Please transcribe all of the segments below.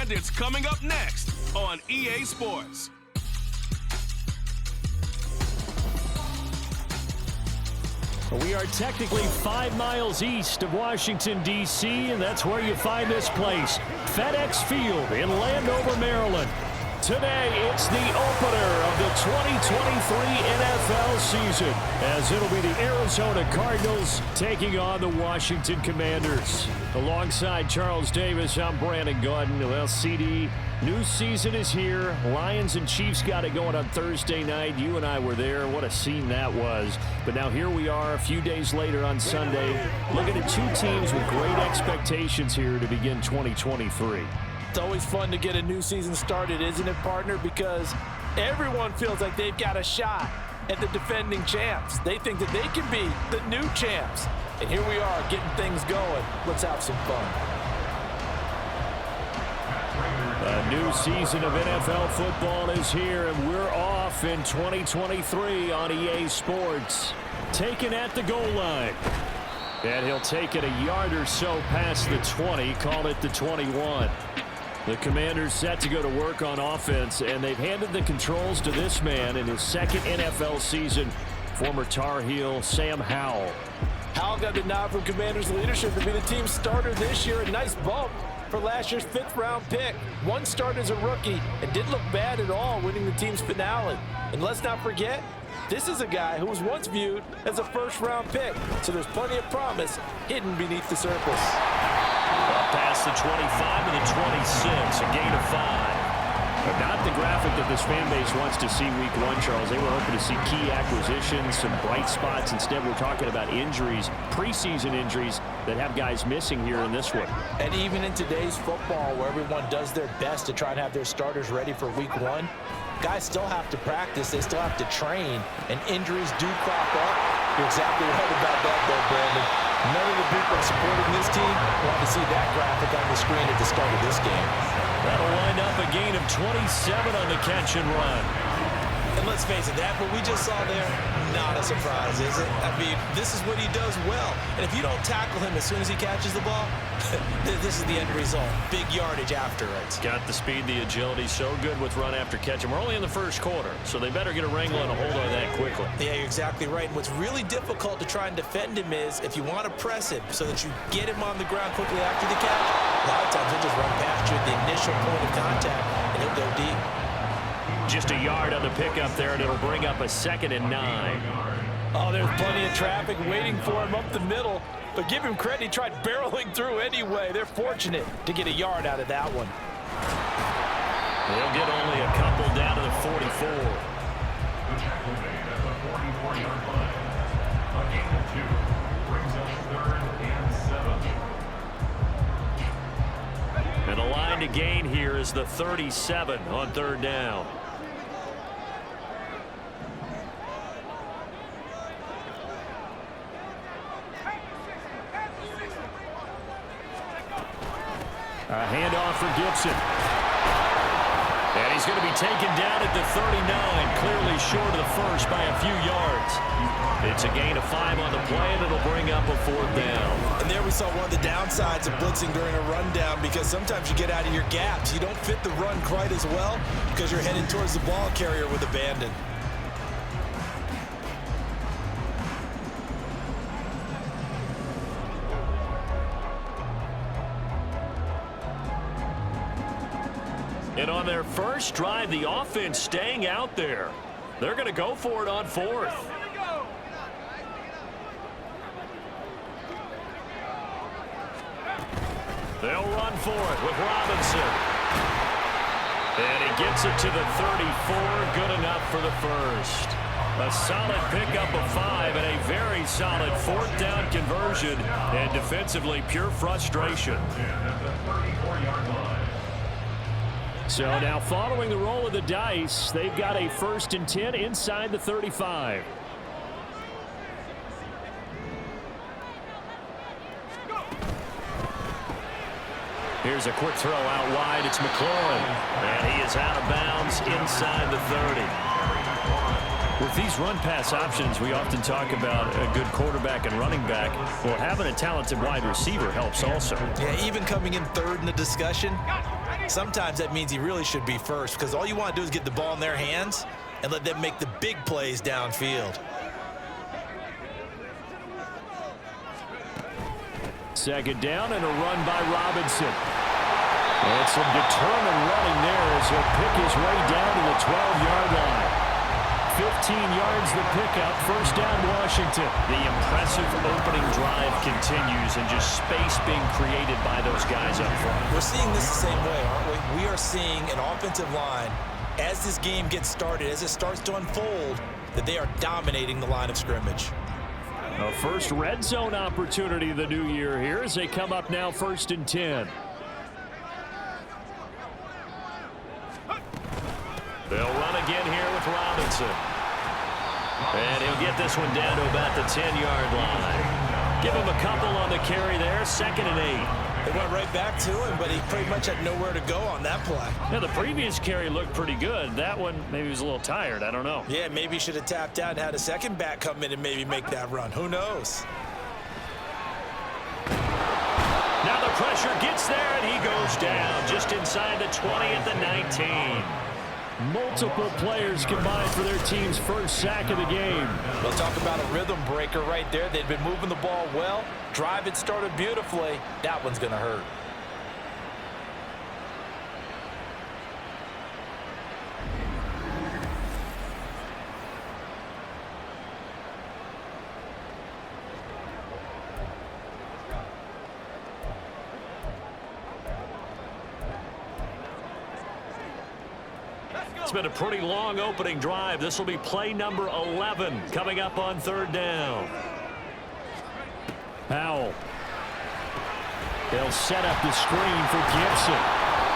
And it's coming up next on EA Sports. We are technically 5 miles east of Washington, D.C., and that's where you find this place, FedEx Field in Landover, Maryland. Today, it's the opener of the 2023 NFL season, as it'll be the Arizona Cardinals taking on the Washington Commanders. Alongside Charles Davis, I'm Brandon Gaudin. Well, CD, new season is here. Lions and Chiefs got it going on Thursday night. You and I were there. What a scene that was. But now here we are a few days later on Sunday, looking at two teams with great expectations here to begin 2023. It's always fun to get a new season started, isn't it, partner? Because everyone feels like they've got a shot at the defending champs. They think that they can be the new champs. And here we are getting things going. Let's have some fun. A new season of NFL football is here, and we're off in 2023 on EA Sports. Taken at the goal line. And he'll take it a yard or so past the 20, call it the 21. The Commanders set to go to work on offense, and they've handed the controls to this man in his second NFL season, former Tar Heel Sam Howell. Howell got the nod from Commanders leadership to be the team's starter this year. A nice bump for last year's 5th-round pick. One start as a rookie and didn't look bad at all, winning the team's finale. And let's not forget, this is a guy who was once viewed as a first-round pick, so there's plenty of promise hidden beneath the surface. Up past the 25 to the 26, a gain of 5. But not the graphic that this fan base wants to see week 1, Charles. They were hoping to see key acquisitions, some bright spots. Instead, we're talking about injuries, preseason injuries that have guys missing here in this one. And even in today's football, where everyone does their best to try and have their starters ready for week 1, guys still have to practice. They still have to train, and injuries do crop up. You're exactly right about that, though, Brandon. None of the people supporting this team want to see that graphic on the screen at the start of this game. That'll wind up a gain of 27 on the catch and run. And let's face it, that what we just saw there, not a surprise, is it? I mean, this is what he does well. And if you don't tackle him as soon as he catches the ball, this is the end result. Big yardage after it. Got the speed, the agility, so good with run after catch. And we're only in the first quarter, so they better get a wrangle and a hold on that quickly. Yeah, you're exactly right. And what's really difficult to try and defend him is if you want to press him so that you get him on the ground quickly after the catch, a lot of times he'll just run past you at the initial point of contact, and he'll go deep. Just a yard on the pickup there, and it'll bring up a 2nd and 9. Oh, there's plenty of traffic waiting for him up the middle. But give him credit, he tried barreling through anyway. They're fortunate to get a yard out of that one. They'll get only a couple down to the 44. And the line to gain here is the 37 on 3rd down. A handoff for Gibson. And he's going to be taken down at the 39, clearly short of the first by a few yards. It's a gain of 5 on the play, and it'll bring up a 4th down. And there we saw one of the downsides of blitzing during a rundown, because sometimes you get out of your gaps. You don't fit the run quite as well because you're headed towards the ball carrier with abandon. And on their first drive, the offense staying out there. They're going to go for it on 4th. They'll run for it with Robinson. And he gets it to the 34. Good enough for the first. A solid pickup of 5 and a very solid 4th down conversion. And defensively, pure frustration. So now following the roll of the dice, they've got a 1st and 10 inside the 35. Here's a quick throw out wide. It's McLaurin. And he is out of bounds inside the 30. With these run-pass options, we often talk about a good quarterback and running back. Well, having a talented wide receiver helps also. Yeah, even coming in 3rd in the discussion, Sometimes that means he really should be first because all you want to do is get the ball in their hands and let them make the big plays downfield. Second down and a run by Robinson. And some determined running there as he'll pick his way down to the 12-yard line. 15 yards the pickup, first down Washington. The impressive opening drive continues and just space being created by those guys up front. We're seeing this the same way, aren't we? We are seeing an offensive line, as this game gets started, as it starts to unfold, that they are dominating the line of scrimmage. A first red zone opportunity the new year here as they come up now 1st and 10. They'll run again here with Robinson. And he'll get this one down to about the 10-yard line. Give him a couple on the carry there, 2nd and 8. They went right back to him, but he pretty much had nowhere to go on that play. Now, the previous carry looked pretty good. That one, maybe he was a little tired. I don't know. Yeah, maybe he should have tapped out and had a second back come in and maybe make that run. Who knows? Now the pressure gets there, and he goes down just inside the 20 at the 19. Multiple players combined for their team's first sack of the game. We'll talk about a rhythm breaker right there. They've been moving the ball well. Drive it started beautifully. That one's going to hurt. It's been a pretty long opening drive. This will be play number 11 coming up on 3rd down. Powell. They'll set up the screen for Gibson.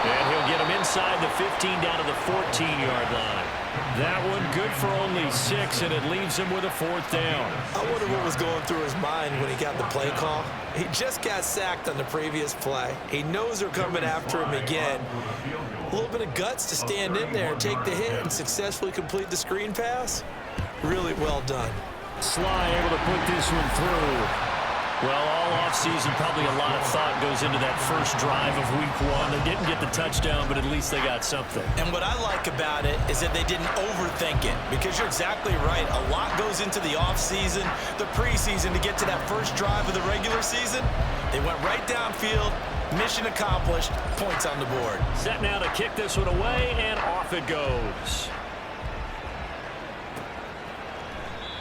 And he'll get him inside the 15 down to the 14-yard line. That one good for only 6, and it leaves him with a 4th down. I wonder what was going through his mind when he got the play call. He just got sacked on the previous play. He knows they're coming after him again. A little bit of guts to stand in there and take the hit and successfully complete the screen pass. Really well done. Sly able to put this one through. Well, all offseason, probably a lot of thought goes into that first drive of week 1. They didn't get the touchdown, but at least they got something. And what I like about it is that they didn't overthink it, because you're exactly right. A lot goes into the offseason, the preseason to get to that first drive of the regular season. They went right downfield. Mission accomplished. Points on the board. Set now to kick this one away, and off it goes.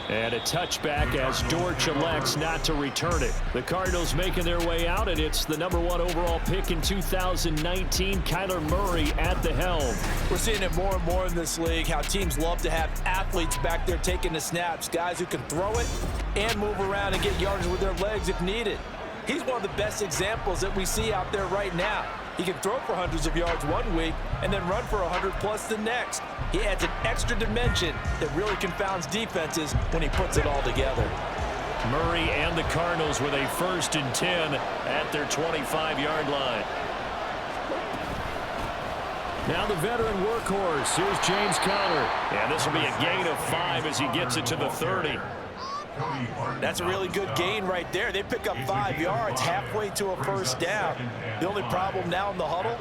And a touchback as Dortch elects not to return it. The Cardinals making their way out, and it's the #1 overall pick in 2019, Kyler Murray at the helm. We're seeing it more and more in this league, how teams love to have athletes back there taking the snaps, guys who can throw it and move around and get yardage with their legs if needed. He's one of the best examples that we see out there right now. He can throw for hundreds of yards one week and then run for 100+ the next. He adds an extra dimension that really confounds defenses when he puts it all together. Murray and the Cardinals with a 1st and 10 at their 25-yard line. Now the veteran workhorse. Here's James Conner. And this will be a gain of 5 as he gets it to the 30. That's a really good gain right there. They pick up 5 yards halfway to a first down. The only problem now in the huddle,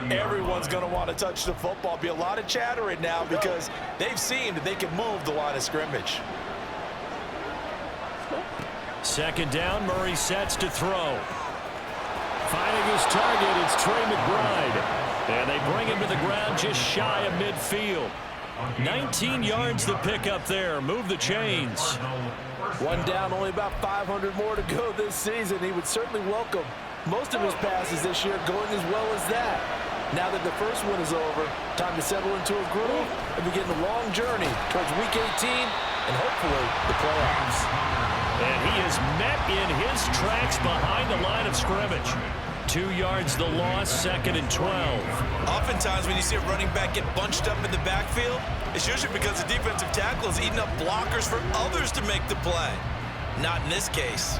everyone's going to want to touch the football. Be a lot of chattering now because they've seen that they can move the line of scrimmage. 2nd down, Murray sets to throw. Finding his target, it's Trey McBride. And they bring him to the ground just shy of midfield. 19 yards to pick up there. Move the chains. One down, only about 500 more to go this season. He would certainly welcome most of his passes this year going as well as that. Now that the first one is over, time to settle into a groove and begin the long journey towards Week 18 and hopefully the playoffs. And he is met in his tracks behind the line of scrimmage. 2 yards the loss, 2nd and 12. Oftentimes when you see a running back get bunched up in the backfield, it's usually because the defensive tackle is eating up blockers for others to make the play. Not in this case.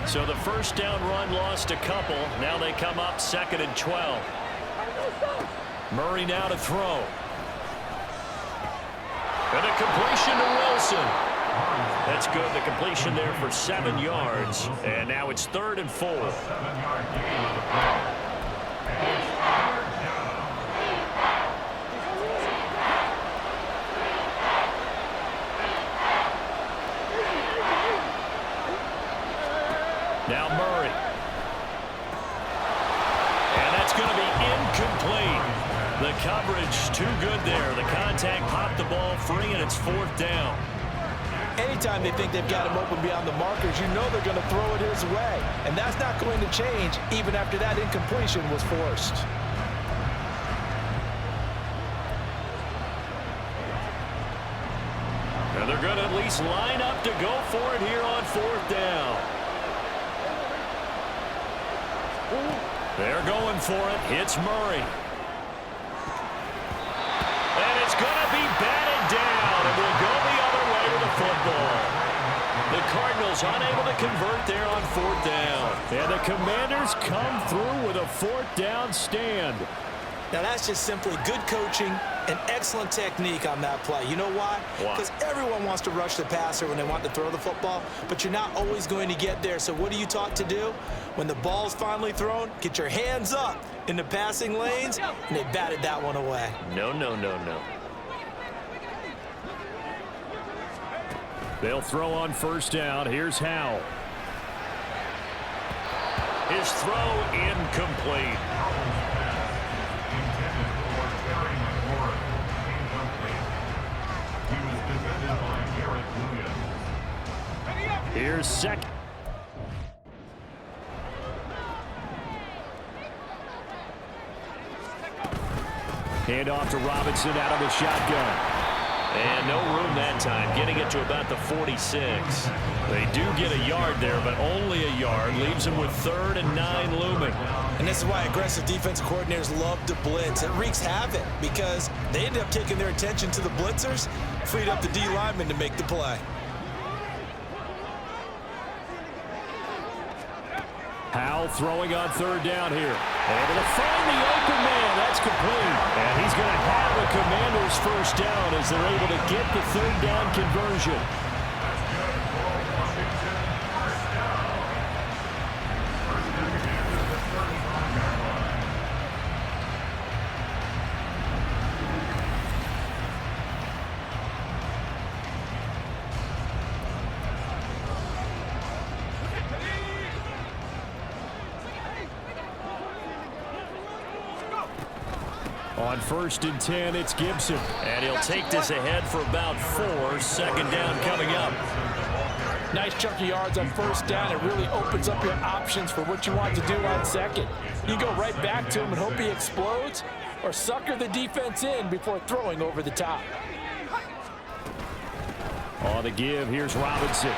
So the first down run lost a couple. Now they come up 2nd and 12. Murray now to throw. And a completion to Wilson. That's good. The completion there for 7 yards. And now it's 3rd and 4. Now Murray. And that's going to be incomplete. The coverage too good there. The contact popped the ball free, and it's 4th down. Anytime they think they've got him open beyond the markers, you know they're going to throw it his way. And that's not going to change even after that incompletion was forced. And they're going to at least line up to go for it here on 4th down. They're going for it. It's Murray. And it's going to be batted down. And we'll go the other way with the football. The Cardinals unable to convert there on 4th down. And the Commanders come through with a 4th down stand. Now, that's just simply good coaching and excellent technique on that play. You know why? Because everyone wants to rush the passer when they want to throw the football, but you're not always going to get there. So what are you taught to do? When the ball's finally thrown, get your hands up in the passing lanes, and they batted that one away. No, no, no, no. They'll throw on 1st down. Here's Howell. His throw incomplete. Here's second. Hand off to Robinson out of the shotgun. And no room that time, getting it to about the 46. They do get a yard there, but only a yard. Leaves them with 3rd and 9 looming. And this is why aggressive defensive coordinators love to blitz. It wreaks havoc because they end up taking their attention to the blitzers, freed up the D lineman to make the play. Howell throwing on 3rd down here. Able to find the open man. That's complete. And he's going to have a Commanders 1st down as they're able to get the 3rd down conversion. On 1st and 10, it's Gibson. And he'll take this ahead for about 4. 2nd down coming up. Nice chunk of yards on 1st down. It really opens up your options for what you want to do on 2nd. You go right back to him and hope he explodes, or sucker the defense in before throwing over the top. On the give, here's Robinson.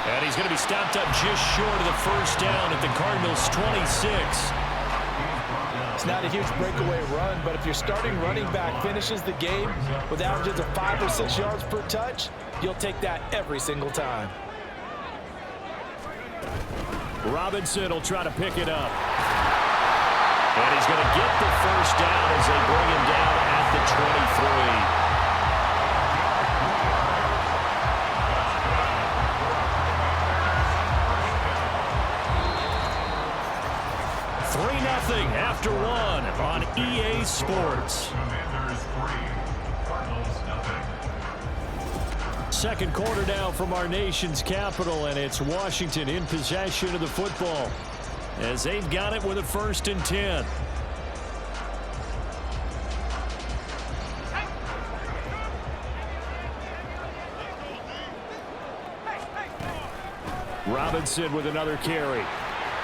And he's going to be stopped up just short of the 1st down at the Cardinals' 26. It's not a huge breakaway run, but if your starting running back finishes the game with averages of 5 or 6 yards per touch, you'll take that every single time. Robinson will try to pick it up. And he's going to get the 1st down as they bring him down at the 23. 3-0 after 1 on EA Sports. 2nd quarter now from our nation's capital, and it's Washington in possession of the football as they've got it with a 1st and 10. Robinson with another carry.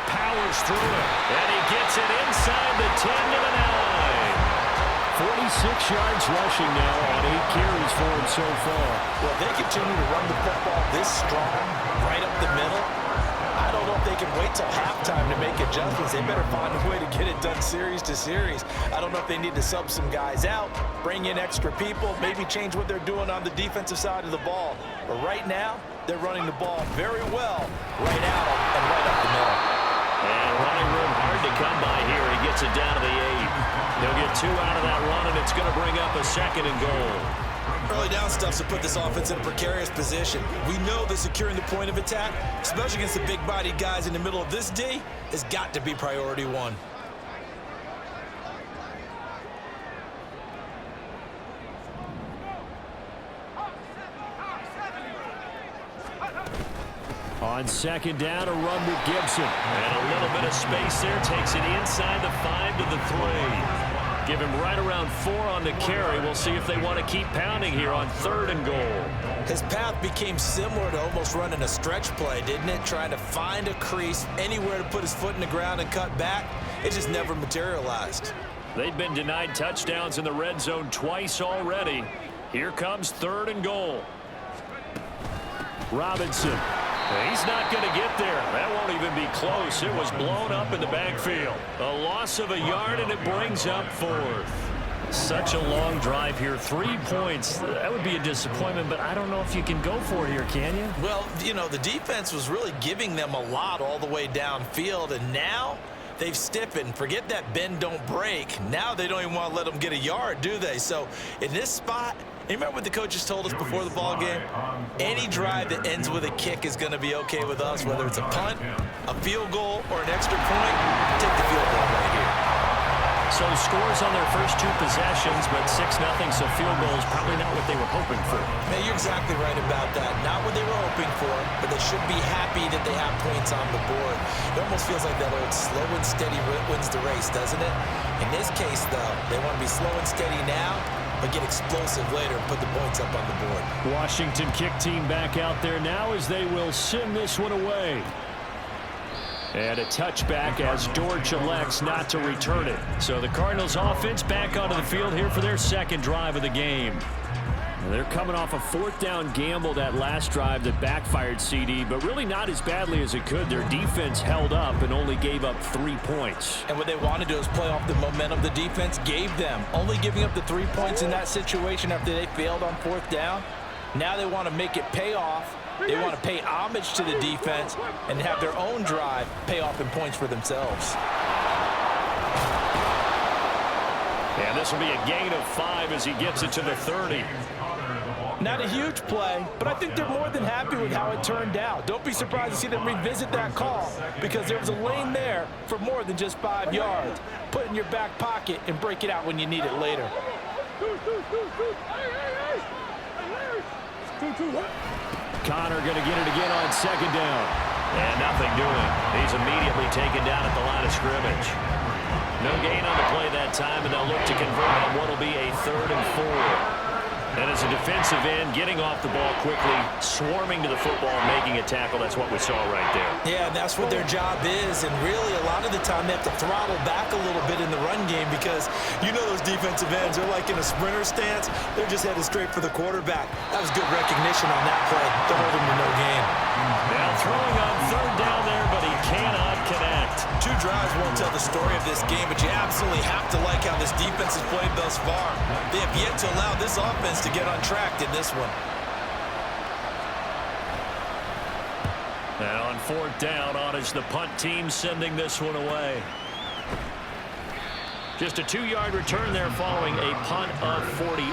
Powers through it, and he gets it inside the 10 to the 9. 46 yards rushing now on 8 carries for him so far. Well, they continue to run the football this strong, right up the middle. I don't know if they can wait till halftime to make adjustments. They better find a way to get it done series to series. I don't know if they need to sub some guys out, bring in extra people, maybe change what they're doing on the defensive side of the ball. But right now, they're running the ball very well right out and right up the middle. And running room hard to come by here. He gets it down to the 8. They'll get 2 out of that run, and it's going to bring up a 2nd and goal. Early down stuffs to put this offense in a precarious position. We know that securing the point of attack, especially against the big-bodied guys in the middle of this D, has got to be priority one. On second down, a run with Gibson. And a little bit of space there. Takes it inside the 5 to the 3. Give him right around 4 on the carry. We'll see if they want to keep pounding here on 3rd and goal. His path became similar to almost running a stretch play, didn't it? Trying to find a crease, anywhere to put his foot in the ground and cut back. It just never materialized. They've been denied touchdowns in the red zone twice already. Here comes 3rd and goal. Robinson. He's not going to get there. That won't even be close. It was blown up in the backfield. A loss of a yard, and it brings up 4th. Such a long drive here. 3 points. That would be a disappointment, but I don't know if you can go for it here, can you? Well, you know, the defense was really giving them a lot all the way downfield, and now they've stiffened. Forget that bend, don't break. Now they don't even want to let them get a yard, do they? So in this spot, you remember what the coaches told us before the ball game? Any drive that ends with a kick is going to be okay with us, whether it's a punt, a field goal, or an extra point. Take the field goal right here. So scores on their first 2 possessions, but 6-0, so field goal is probably not what they were hoping for. Man, you're exactly right about that. Not what they were hoping for, but they should be happy that they have points on the board. It almost feels like that old slow and steady wins the race, doesn't it? In this case, though, they want to be slow and steady now, but get explosive later and put the points up on the board. Washington kick team back out there now as they will send this one away. And a touchback as Dortch elects not to return it. So the Cardinals offense back onto the field here for their 2nd drive of the game. And they're coming off a 4th down gamble that last drive that backfired, CD, but really not as badly as it could. Their defense held up and only gave up 3 points. And what they want to do is play off the momentum the defense gave them. Only giving up the 3 points in that situation after they failed on 4th down. Now they want to make it pay off. They want to pay homage to the defense and have their own drive pay off in points for themselves. And this will be a gain of 5 as he gets it to the 30. Not a huge play, but I think they're more than happy with how it turned out. Don't be surprised to see them revisit that call because there was a lane there for more than just 5 yards. Put it in your back pocket and break it out when you need it later. Connor going to get it again on 2nd down. And nothing doing. He's immediately taken down at the line of scrimmage. No gain on the play that time, and they'll look to convert on what will be a 3rd and 4. And as a defensive end, getting off the ball quickly, swarming to the football, making a tackle. That's what we saw right there. Yeah, and that's what their job is. And really, a lot of the time, they have to throttle back a little bit in the run game because you know those defensive ends, they're like in a sprinter stance. They're just headed straight for the quarterback. That was good recognition on that play to hold him to no gain. Now throwing on 3rd down there, but he cannot connect. 2 drives won't tell the story of this game, but you absolutely have to like how this defense has played thus far. They have yet to allow this offense to get on track in this one. And on 4th down, on is the punt team sending this one away. Just a 2-yard return there following a punt of 48.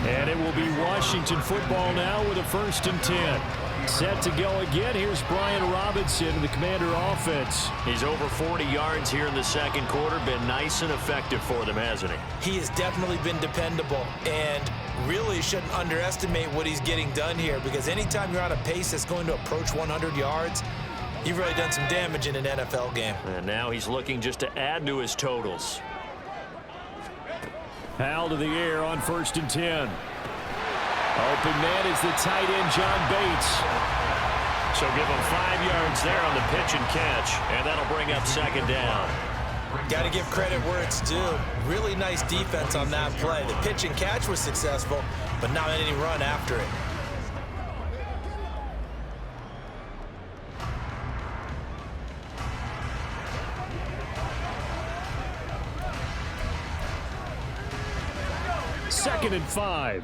And it will be Washington football now with a 1st and 10. Set to go again. Here's Brian Robinson, the Commander offense. He's over 40 yards here in the 2nd quarter. Been nice and effective for them, hasn't he? He has definitely been dependable and really shouldn't underestimate what he's getting done here because anytime you're on a pace that's going to approach 100 yards, you've really done some damage in an NFL game. And now he's looking just to add to his totals. Foul to the air on 1st and 10. Open man is the tight end, John Bates. So give him 5 yards there on the pitch and catch, and that'll bring up 2nd down. Got to give credit where it's due. Really nice defense on that play. The pitch and catch was successful, but not any run after it. Second and 5.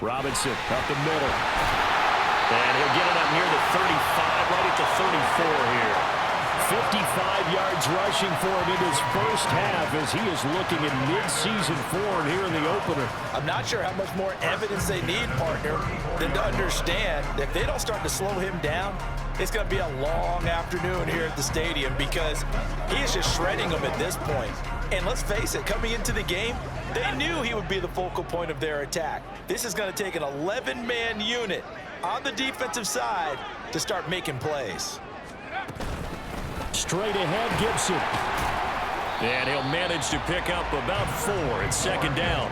Robinson up the middle. And he'll get it up near the 35, right at the 34 here. 55 yards yards rushing for him in his first half as he is looking in mid-season form here in the opener. I'm not sure how much more evidence they need, partner, than to understand that if they don't start to slow him down, it's going to be a long afternoon here at the stadium because he is just shredding them at this point. And let's face it, coming into the game, they knew he would be the focal point of their attack. This is going to take an 11-man unit on the defensive side to start making plays. Straight ahead, Gibson. And he'll manage to pick up about 4 at second down.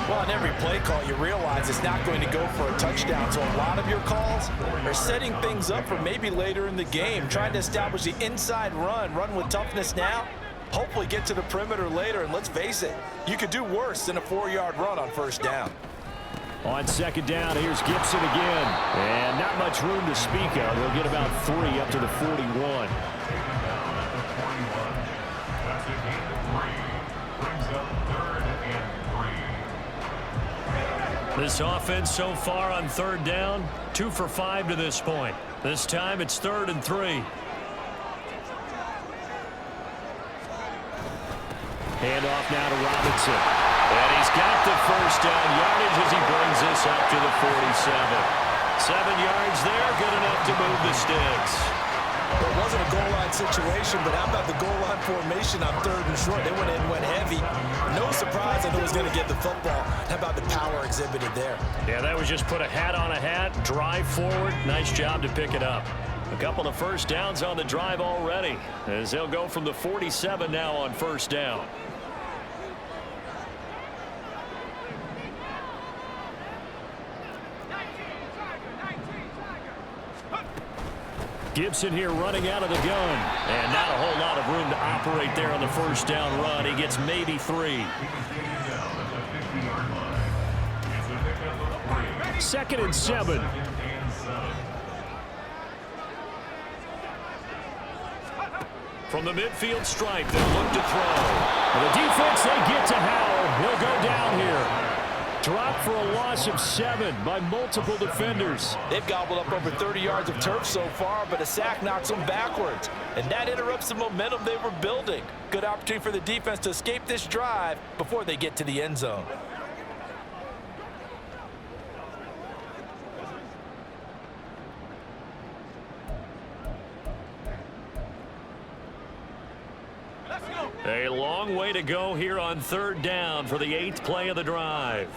Well, on every play call, you realize it's not going to go for a touchdown. So a lot of your calls are setting things up for maybe later in the game, trying to establish the inside run with toughness now, hopefully get to the perimeter later. And let's face it, you could do worse than a 4-yard run on first down. On second down, here's Gibson again. And not much room to speak of. He'll get about 3 up to the 41. This offense so far on third down, 2 for 5 to this point. This time it's 3rd and 3. Handoff now to Robinson. And he's got the first down yardage as he brings this up to the 47. 7 yards there, good enough to move the sticks. Well, it wasn't a goal line situation, but how about the goal line formation on 3rd and short? They went in and went heavy. No surprise I knew he was going to get the football. How about the power exhibited there? Yeah, that was just put a hat on a hat, drive forward. Nice job to pick it up. A couple of first downs on the drive already as they'll go from the 47 now on first down. Gibson here running out of the gun. And not a whole lot of room to operate there on the first down run. He gets maybe 3. 2nd and 7. From the midfield stripe, they'll look to throw. And the defense, they get to Howell. He'll go down here. Dropped for a loss of 7 by multiple defenders. They've gobbled up over 30 yards of turf so far, but a sack knocks them backwards. And that interrupts the momentum they were building. Good opportunity for the defense to escape this drive before they get to the end zone. A long way to go here on 3rd down for the 8th play of the drive.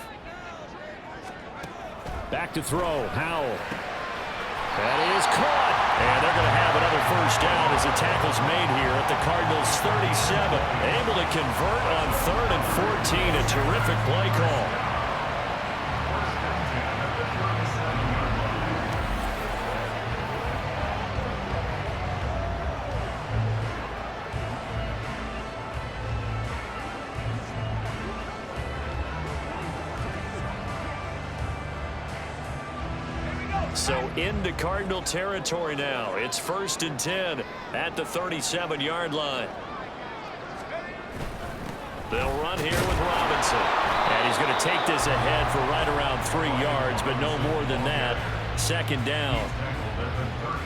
Back to throw, Howell. That is caught. And they're going to have another first down as the tackle's made here at the Cardinals' 37. Able to convert on 3rd and 14. A terrific play call. So into Cardinal territory now. It's 1st and 10 at the 37-yard line. They'll run here with Robinson. And he's going to take this ahead for right around 3 yards, but no more than that. 2nd down.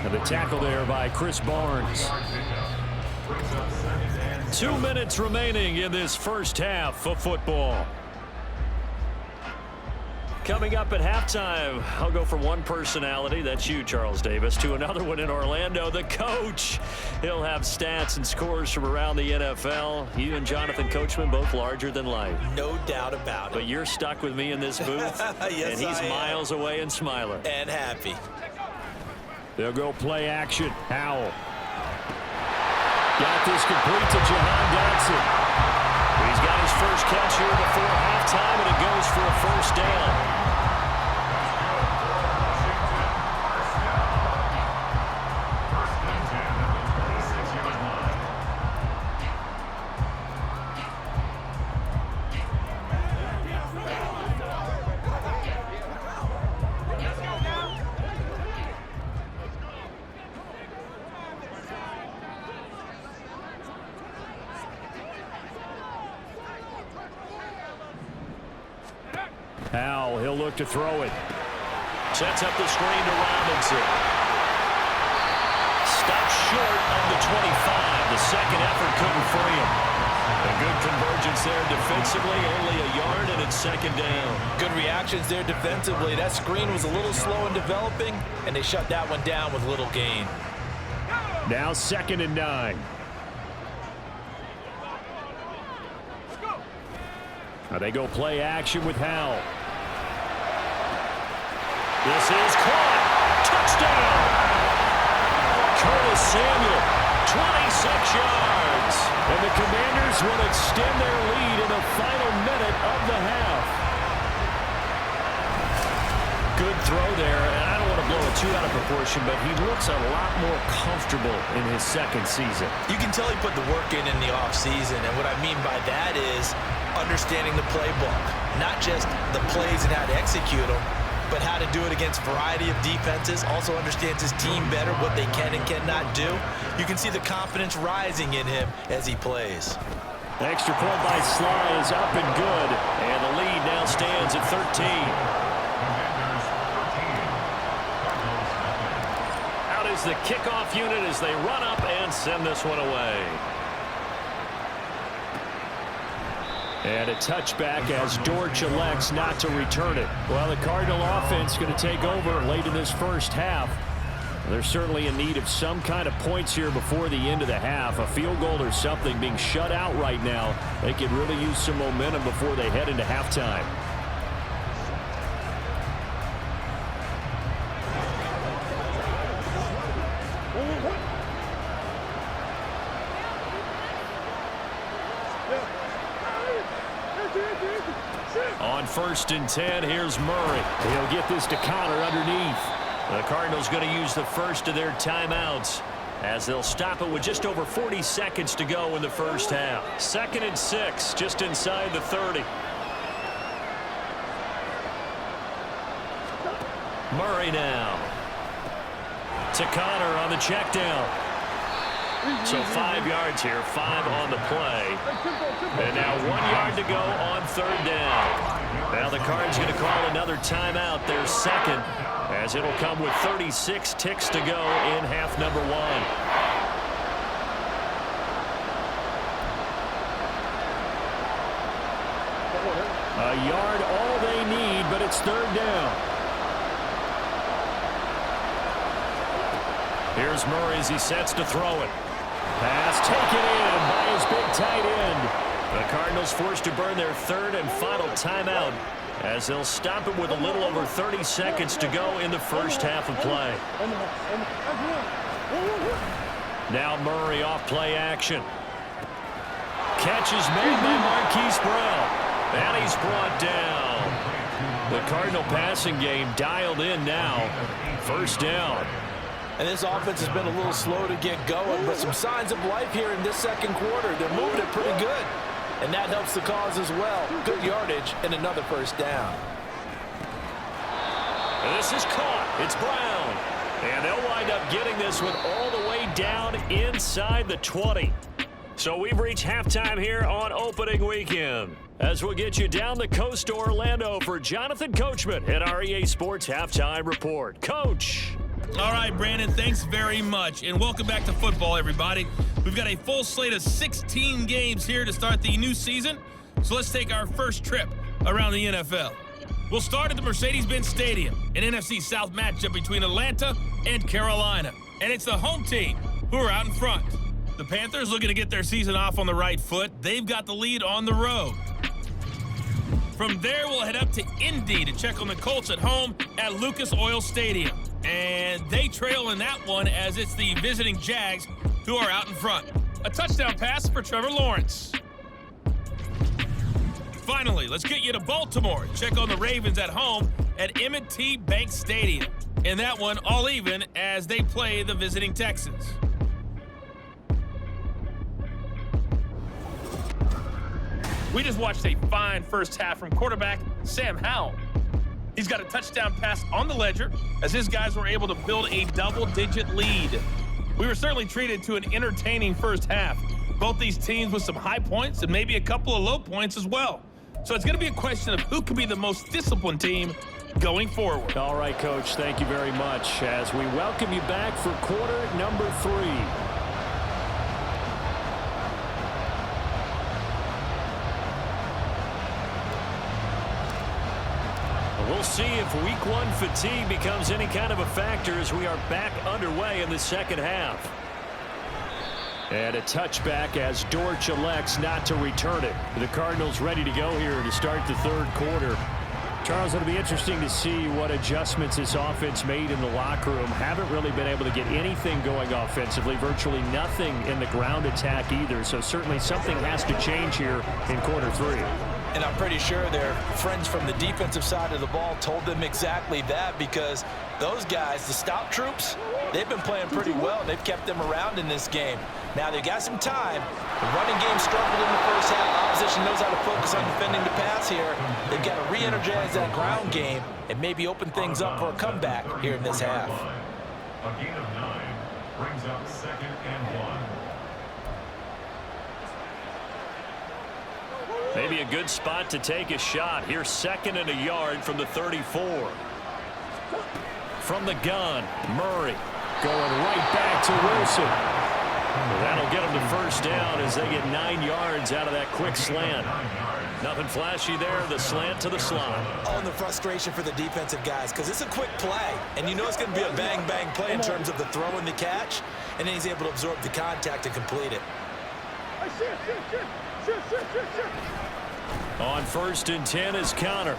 And the tackle there by Chris Barnes. 2 minutes remaining in this first half of football. Coming up at halftime, I'll go from one personality, that's you, Charles Davis, to another one in Orlando, the coach. He'll have stats and scores from around the NFL. You and Jonathan Coachman, both larger than life. No doubt about it. But you're stuck with me in this booth, yes, and he's miles away and smiling. And happy. They'll go play action. Howell. Got this complete to Jahan Dotson. He's got his first catch here before halftime, and it goes for a first down. Howell, he'll look to throw it. Sets up the screen to Robinson. Stopped short of the 25. The yards there defensively, only a yard, and it's second down. Good reactions there defensively. That screen was a little slow in developing, and they shut that one down with little gain. Now 2nd and 9. Now they go play action with Howell. This is caught. Touchdown. Curtis Samuel, 26 yards. And the Commanders will extend their lead in the final minute of the half. Good throw there, and I don't want to blow it too out of proportion, but he looks a lot more comfortable in his second season. You can tell he put the work in the offseason, and what I mean by that is understanding the playbook. Not just the plays and how to execute them, but how to do it against a variety of defenses. Also understands his team better, what they can and cannot do. You can see the confidence rising in him as he plays. The extra point by Sly is up and good, and the lead now stands at 13. Out is the kickoff unit as they run up and send this one away. And a touchback as Dortch elects not to return it. Well, the Cardinal offense going to take over late in this first half. They're certainly in need of some kind of points here before the end of the half. A field goal or something, being shut out right now. They could really use some momentum before they head into halftime. On 1st and 10, here's Murray. He'll get this to Connor underneath. The Cardinals going to use the first of their timeouts as they'll stop it with just over 40 seconds to go in the first half. 2nd and 6, just inside the 30. Murray now. To Connor on the check down. So 5 yards here, 5 on the play. And now 1 yard to go on 3rd down. Now the Cards going to call another timeout, their second, as it'll come with 36 ticks to go in half number 1. A yard all they need, but it's 3rd down. Here's Murray as he sets to throw it. Pass taken in by his big tight end. The Cardinals forced to burn their 3rd and final timeout as they'll stop it with a little over 30 seconds to go in the first half of play. Now Murray off play action. Catch is made by Marquise Brown. And he's brought down. The Cardinal passing game dialed in now. 1st down. And this offense has been a little slow to get going, but some signs of life here in this 2nd quarter. They're moving it pretty good, and that helps the cause as well. Good yardage and another 1st down. And this is caught. It's Brown. And they'll wind up getting this one all the way down inside the 20. So we've reached halftime here on opening weekend. As we'll get you down the coast to Orlando for Jonathan Coachman at our EA Sports Halftime Report. Coach. All right, Brandon, thanks very much. And welcome back to football, everybody. We've got a full slate of 16 games here to start the new season. So let's take our first trip around the NFL. We'll start at the Mercedes-Benz Stadium, an NFC South matchup between Atlanta and Carolina. And it's the home team who are out in front. The Panthers looking to get their season off on the right foot. They've got the lead on the road. From there, we'll head up to Indy to check on the Colts at home at Lucas Oil Stadium. And they trail in that one as it's the visiting Jags who are out in front. A touchdown pass for Trevor Lawrence. Finally, let's get you to Baltimore. Check on the Ravens at home at M&T Bank Stadium. In that one, all even as they play the visiting Texans. We just watched a fine first half from quarterback Sam Howell. He's got a touchdown pass on the ledger as his guys were able to build a double-digit lead. We were certainly treated to an entertaining first half. Both these teams with some high points and maybe a couple of low points as well. So it's going to be a question of who can be the most disciplined team going forward. All right, Coach, thank you very much as we welcome you back for quarter number 3. We'll see if week one fatigue becomes any kind of a factor as we are back underway in the second half. And a touchback as Dortch elects not to return it. The Cardinals ready to go here to start the third quarter. Charles, it'll be interesting to see what adjustments this offense made in the locker room. Haven't really been able to get anything going offensively, virtually nothing in the ground attack either. So certainly something has to change here in quarter three. And I'm pretty sure their friends from the defensive side of the ball told them exactly that, because those guys, the stout troops, they've been playing pretty well. They've kept them around in this game. Now they've got some time. The running game struggled in the first half. Opposition knows how to focus on defending the pass here. They've got to re-energize that ground game and maybe open things up for a comeback here in this half. A gain of 9 brings up 2nd and 1. Maybe a good spot to take a shot. Here's 2nd and a yard from the 34. From the gun, Murray going right back to Wilson. That'll get them to first down as they get 9 yards out of that quick slant. Nothing flashy there, the slant to the slot. Oh, and the frustration for the defensive guys, because it's a quick play, and you know it's going to be a bang-bang play in terms of the throw and the catch, and then he's able to absorb the contact and complete it. On 1st and 10 is Connor.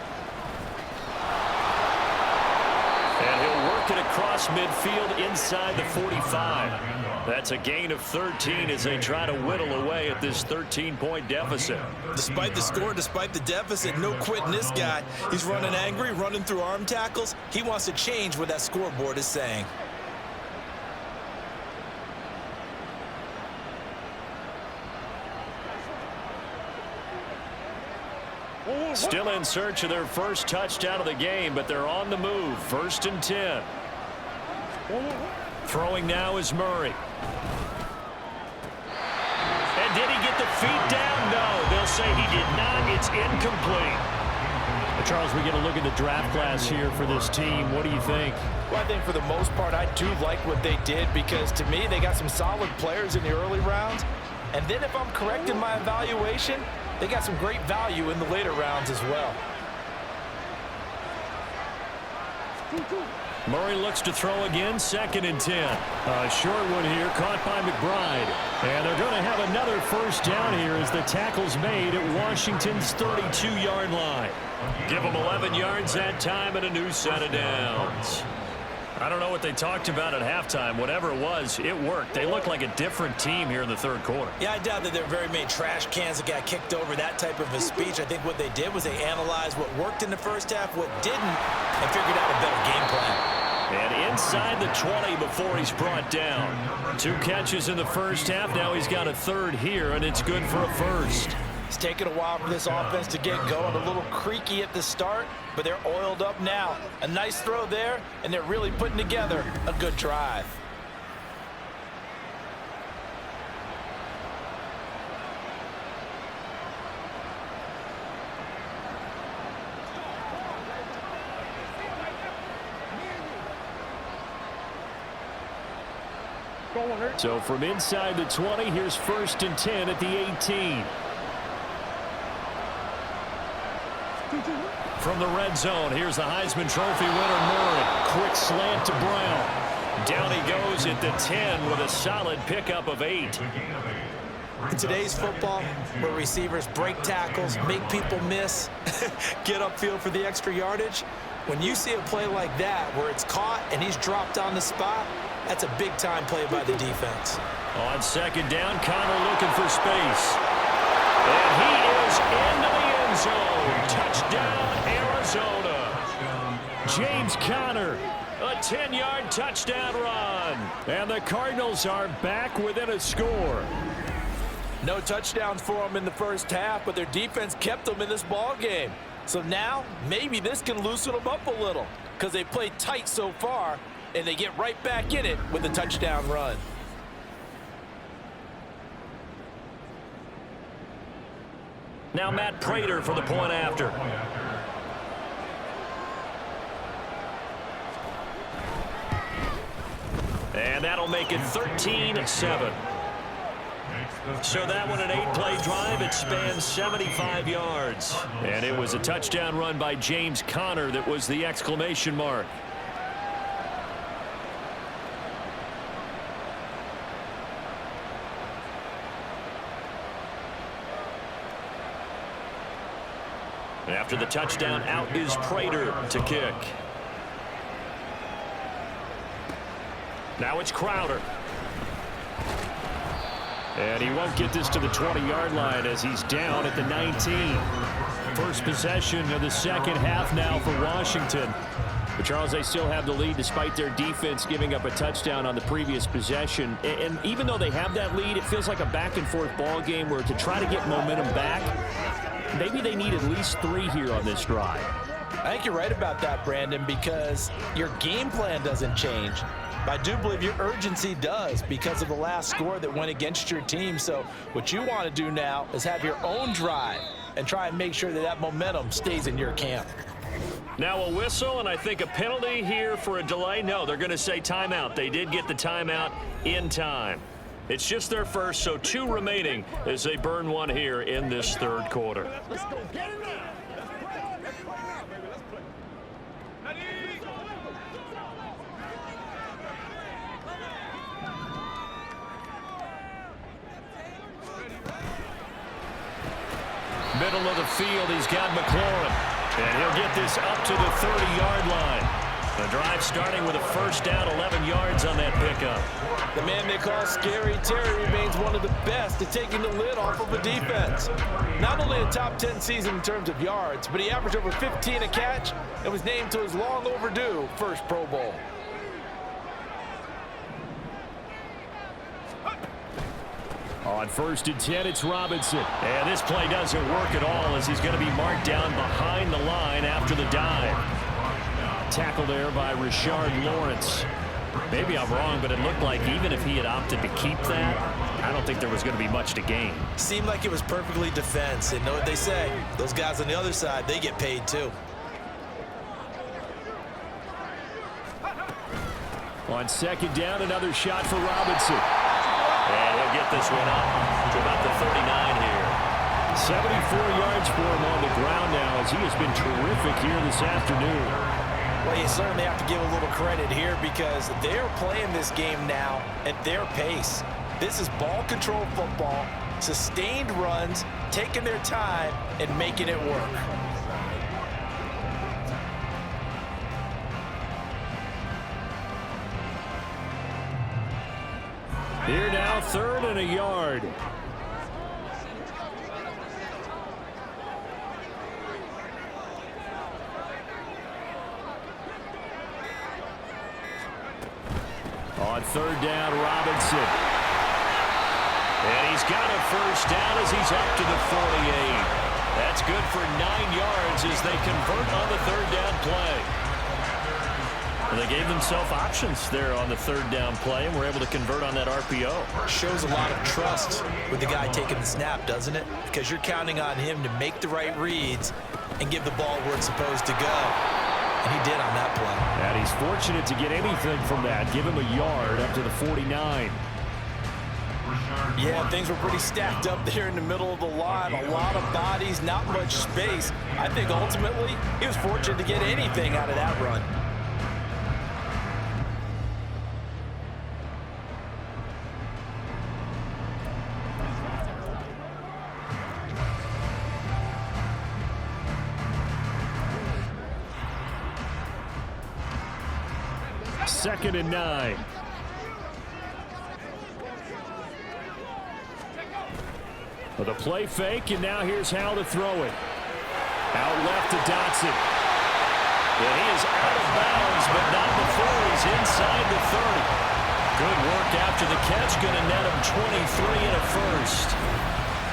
And he'll work it across midfield inside the 45. That's a gain of 13 as they try to whittle away at this 13-point deficit. Despite the score, despite the deficit, no quitting this guy. He's running angry, running through arm tackles. He wants to change what that scoreboard is saying. Still in search of their first touchdown of the game, but they're on the move. 1st and 10. Throwing now is Murray. And did he get the feet down? No, they'll say he did not. It's incomplete. Charles, we get a look at the draft class here for this team. What do you think? Well, I think for the most part, I do like what they did, because to me, they got some solid players in the early rounds. And then if I'm correct in my evaluation, they got some great value in the later rounds as well. Murray looks to throw again, 2nd and 10. A short one here, caught by McBride. And they're going to have another first down here as the tackle's made at Washington's 32-yard line. Give them 11 yards that time and a new set of downs. I don't know what they talked about at halftime. Whatever it was, it worked. They look like a different team here in the third quarter. Yeah, I doubt that there are very many trash cans that got kicked over, that type of a speech. I think what they did was they analyzed what worked in the first half, what didn't, and figured out a better game plan. And inside the 20 before he's brought down. 2 catches in the first half. Now he's got a third here, and it's good for a first. It's taken a while for this offense to get going. A little creaky at the start, but they're oiled up now. A nice throw there, and they're really putting together a good drive. So from inside the 20, here's 1st and 10 at the 18. From the red zone, here's the Heisman Trophy winner, Murray. Quick slant to Brown. Down he goes at the 10 with a solid pickup of 8. In today's football, where receivers break tackles, make people miss, get upfield for the extra yardage, when you see a play like that where it's caught and he's dropped on the spot, that's a big-time play by the defense. On 2nd down, Connor looking for space. And he is into the end zone. Touchdown, Arizona. James Conner, a 10-yard touchdown run. And the Cardinals are back within a score. No touchdowns for them in the first half, but their defense kept them in this ball game. So now, maybe this can loosen them up a little, because they played tight so far, and they get right back in it with a touchdown run. Now Matt Prater for the point after. And that'll make it 13-7. So that one, an 8-play drive. It spans 75 yards. And it was a touchdown run by James Conner that was the exclamation mark. After the touchdown, out is Prater to kick. Now it's Crowder. And he won't get this to the 20-yard line as he's down at the 19. First possession of the second half now for Washington. But, Charles, they still have the lead despite their defense giving up a touchdown on the previous possession. And even though they have that lead, it feels like a back-and-forth ball game where to try to get momentum back, maybe they need at least 3 here on this drive. I think you're right about that, Brandon, because your game plan doesn't change. I do believe your urgency does because of the last score that went against your team. So what you want to do now is have your own drive and try and make sure that that momentum stays in your camp. Now a whistle, and I think a penalty here for a delay. No, they're going to say timeout. They did get the timeout in time. It's just their first, so 2 remaining as they burn one here in this third quarter. Let's go. Get it up. Middle of the field, he's got McLaurin. And he'll get this up to the 30-yard line. The drive starting with a first down, 11 yards on that pickup. The man they call Scary Terry remains one of the best at taking the lid off of a defense. Not only a top 10 season in terms of yards, but he averaged over 15 a catch and was named to his long overdue first Pro Bowl. On 1st and 10, it's Robinson. And this play doesn't work at all as he's going to be marked down behind the line after the dive. Tackle there by Rashard Lawrence. Maybe I'm wrong, but it looked like even if he had opted to keep that, I don't think there was going to be much to gain. Seemed like it was perfectly defense. And know what they say? Those guys on the other side, they get paid too. On 2nd down, another shot for Robinson. And he'll get this one up to about the 39 here. 74 yards for him on the ground now as he has been terrific here this afternoon. Well, you certainly have to give a little credit here because they're playing this game now at their pace. This is ball control football, sustained runs, taking their time, and making it work. Here now, 3rd and a yard. On 3rd down, Robinson. And he's got a first down as he's up to the 48. That's good for 9 yards as they convert on the 3rd down play. And they gave themselves options there on the 3rd down play and were able to convert on that RPO. Shows a lot of trust with the guy taking the snap, doesn't it? Because you're counting on him to make the right reads and give the ball where it's supposed to go. And he did on that play. And he's fortunate to get anything from that. Give him a yard up to the 49. Yeah, things were pretty stacked up there in the middle of the line. A lot of bodies, not much space. I think ultimately he was fortunate to get anything out of that run. Second and 9. With a play fake, and now here's how to throw it. Out left to Dotson. And he is out of bounds, but not before he's inside the 30. Good work after the catch, going to net him 23 and a first.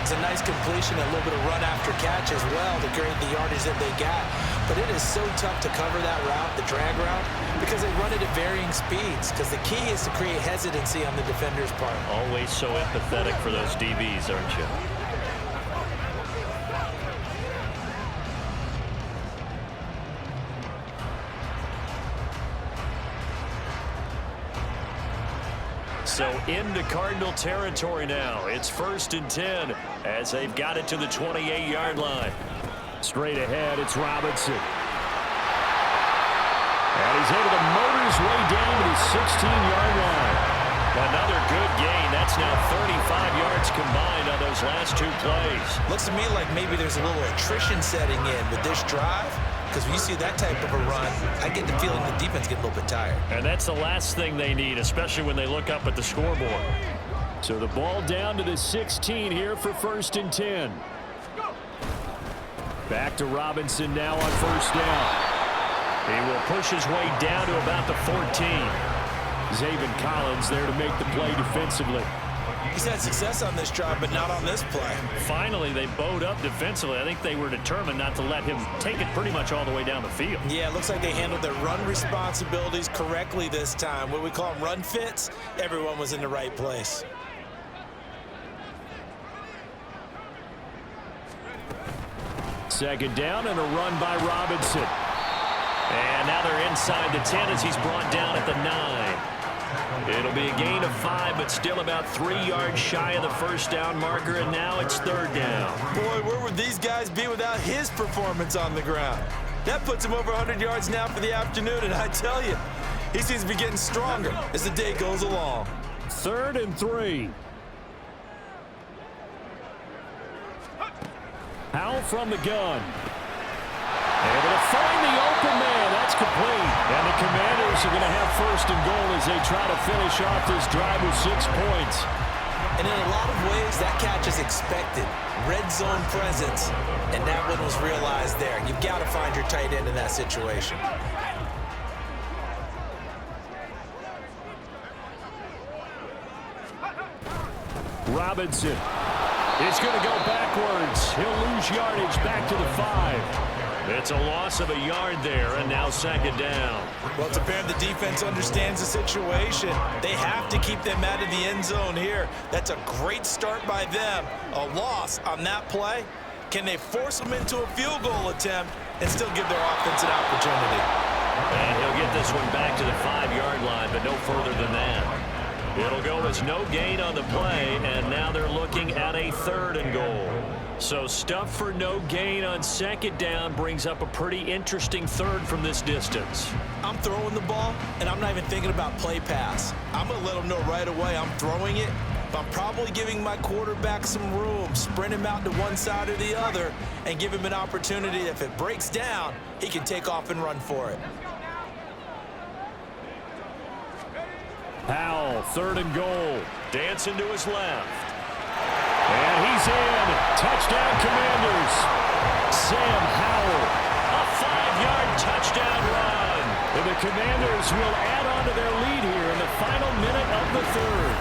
It's a nice completion, a little bit of run after catch as well to create the yardage that they got. But it is so tough to cover that route, the drag route, because they run it at varying speeds. Because the key is to create hesitancy on the defender's part. Always so empathetic for those DBs, aren't you? So into Cardinal territory now. It's 1st and 10 as they've got it to the 28-yard line. Straight ahead, it's Robinson. And he's able to motor his way down to the 16-yard line. Another good gain. That's now 35 yards combined on those last 2 plays. Looks to me like maybe there's a little attrition setting in with this drive. Because when you see that type of a run, I get the feeling the defense gets a little bit tired. And that's the last thing they need, especially when they look up at the scoreboard. So the ball down to the 16 here for 1st and 10. Back to Robinson now on 1st down. He will push his way down to about the 14. Zaven Collins there to make the play defensively. He's had success on this drive, but not on this play. Finally, they bowed up defensively. I think they were determined not to let him take it pretty much all the way down the field. Yeah, it looks like they handled their run responsibilities correctly this time. What we call them run fits, everyone was in the right place. Second down and a run by Robinson. And now they're inside the 10 as he's brought down at the 9. It'll be a gain of 5, but still about 3 yards shy of the 1st down marker, and now it's 3rd down. Boy, where would these guys be without his performance on the ground? That puts him over 100 yards now for the afternoon, and I tell you, he seems to be getting stronger as the day goes along. 3rd and 3. Howell from the gun. Able to find the open man. That's complete. And the Commanders are going to have 1st and goal as they try to finish off this drive with 6 points. And in a lot of ways, that catch is expected. Red zone presence, and that one was realized there. You've got to find your tight end in that situation. Robinson is going to go backwards. He'll lose yardage back to the 5. It's a loss of a yard there, and now 2nd down. Well, it's apparent the defense understands the situation. They have to keep them out of the end zone here. That's a great start by them. A loss on that play. Can they force them into a field goal attempt and still give their offense an opportunity? And he'll get this one back to the 5-yard line, but no further than that. It'll go as no gain on the play, and now they're looking at a 3rd and goal. So stuff for no gain on 2nd down brings up a pretty interesting 3rd from this distance. I'm throwing the ball, and I'm not even thinking about play pass. I'm going to let them know right away I'm throwing it, but I'm probably giving my quarterback some room, sprint him out to one side or the other, and give him an opportunity. If it breaks down, he can take off and run for it. Howell, 3rd and goal. Dancing to his left. And he's in. Touchdown, Commanders. Sam Howell. A 5-yard touchdown run. And the Commanders will add on to their lead here in the final minute of the 3rd.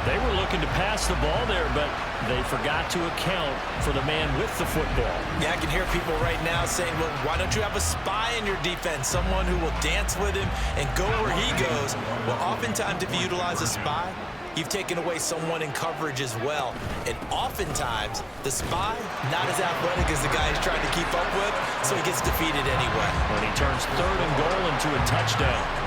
They were looking to pass the ball there, but they forgot to account for the man with the football. Yeah, I can hear people right now saying, well, why don't you have a spy in your defense, someone who will dance with him and go where he goes? Well, oftentimes if you utilize a spy, you've taken away someone in coverage as well. And oftentimes, the spy, not as athletic as the guy he's trying to keep up with, so he gets defeated anyway. And he turns 3rd and goal into a touchdown.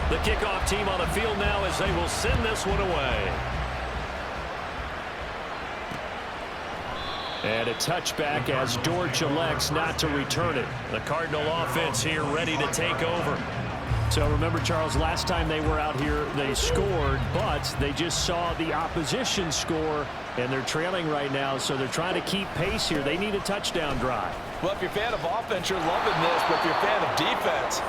The kickoff team on the field now as they will send this one away. And a touchback as Dortch elects not to return it. The Cardinal offense here ready to take over. So remember, Charles, last time they were out here, they scored, but they just saw the opposition score, and they're trailing right now, so they're trying to keep pace here. They need a touchdown drive. Well, if you're a fan of offense, you're loving this, but if you're a fan of defense,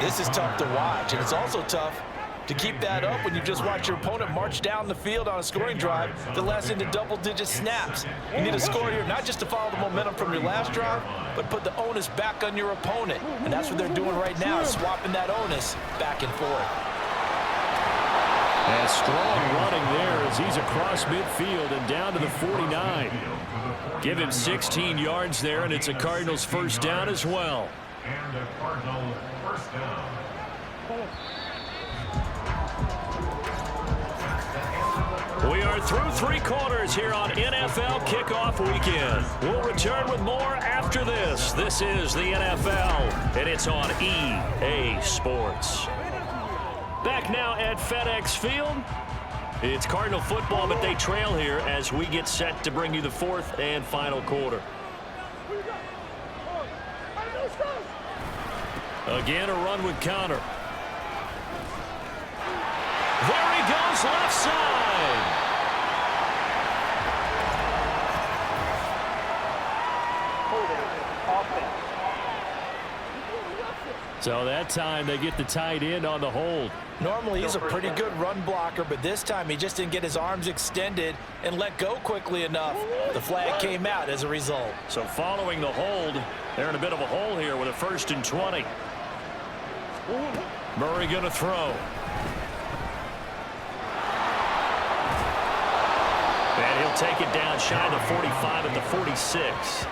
this is tough to watch, and it's also tough to keep that up when you just watch your opponent march down the field on a scoring drive that lasts into double-digit snaps. You need a score here, not just to follow the momentum from your last drive, but put the onus back on your opponent. And that's what they're doing right now, swapping that onus back and forth. And strong running there as he's across midfield and down to the 49. Give him 16 yards there, and it's a Cardinals first down as well. And a Cardinal first down. We are through 3 quarters here on NFL Kickoff Weekend. We'll return with more after this. This is the NFL, and it's on EA Sports. Back now at FedEx Field. It's Cardinal football, but they trail here as we get set to bring you the 4th and final quarter. Again, a run with Connor. There he goes, left side. So that time they get the tight end on the hold. Normally he's a pretty good run blocker, but this time he just didn't get his arms extended and let go quickly enough. The flag came out as a result. So following the hold, they're in a bit of a hole here with a 1st and 20. Murray going to throw. And he'll take it down shy of the 45 at the 46.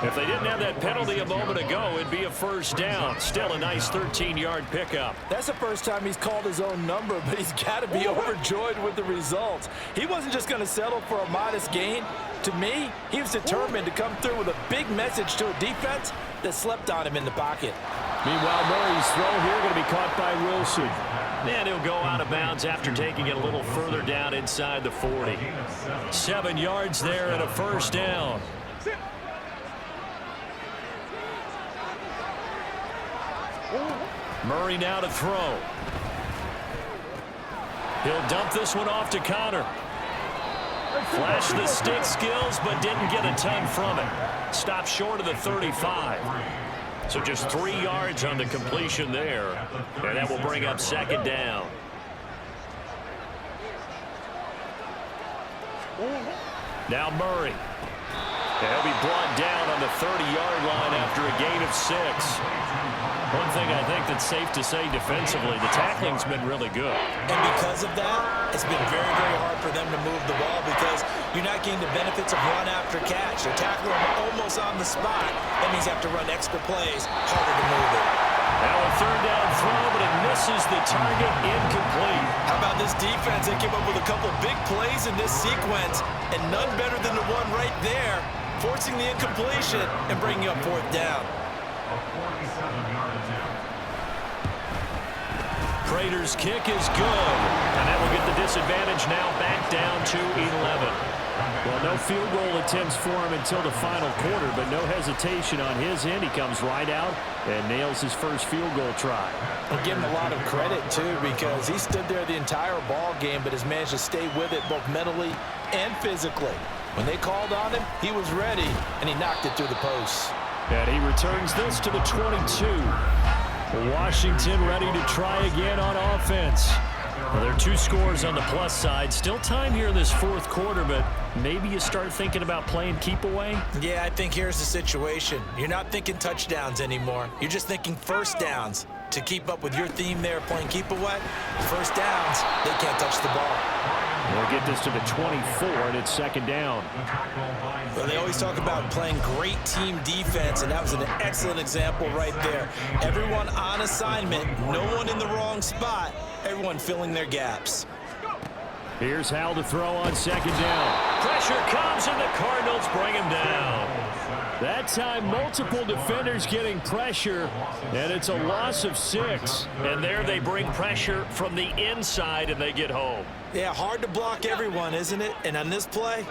If they didn't have that penalty a moment ago, it'd be a first down. Still a nice 13-yard pickup. That's the first time he's called his own number, but he's got to be overjoyed with the results. He wasn't just going to settle for a modest gain. To me, he was determined to come through with a big message to a defense that slept on him in the pocket. Meanwhile, Murray's throw here going to be caught by Wilson. And he'll go out of bounds after taking it a little further down inside the 40. 7 yards there and a first down. Murray now to throw. He'll dump this one off to Connor. Flashed the stick skills, but didn't get a ton from it. Stopped short of the 35. So just 3 yards on the completion there. And that will bring up 2nd down. Now Murray. And he'll be brought down on the 30-yard line after a gain of 6. One thing I think that's safe to say defensively, the tackling's been really good. And because of that, it's been very, very hard for them to move the ball because you're not getting the benefits of run after catch. They're tackling them almost on the spot. That means you have to run extra plays, harder to move it. Now a 3rd down throw, but it misses the target, incomplete. How about this defense? They came up with a couple big plays in this sequence, and none better than the one right there, forcing the incompletion and bringing up 4th down. Prater's kick is good, and that will get the disadvantage now back down to 11. Well, no field goal attempts for him until the final quarter, but no hesitation on his end. He comes right out and nails his first field goal try. I'll give him a lot of credit, too, because he stood there the entire ball game, but has managed to stay with it both mentally and physically. When they called on him, he was ready, and he knocked it through the posts. And he returns this to the 22. Washington ready to try again on offense. Well, there are 2 scores on the plus side. Still time here in this 4th quarter, but maybe you start thinking about playing keep away? Yeah, I think here's the situation. You're not thinking touchdowns anymore. You're just thinking first downs. To keep up with your theme there, playing keep away, first downs, they can't touch the ball. We'll get this to the 24, and it's 2nd down. Well, they always talk about playing great team defense, and that was an excellent example right there. Everyone on assignment, no one in the wrong spot, everyone filling their gaps. Here's Hal to throw on 2nd down. Pressure comes, and the Cardinals bring him down. That time, multiple defenders getting pressure, and it's a loss of 6. And there they bring pressure from the inside, and they get home. Yeah, hard to block everyone, isn't it? And on this play,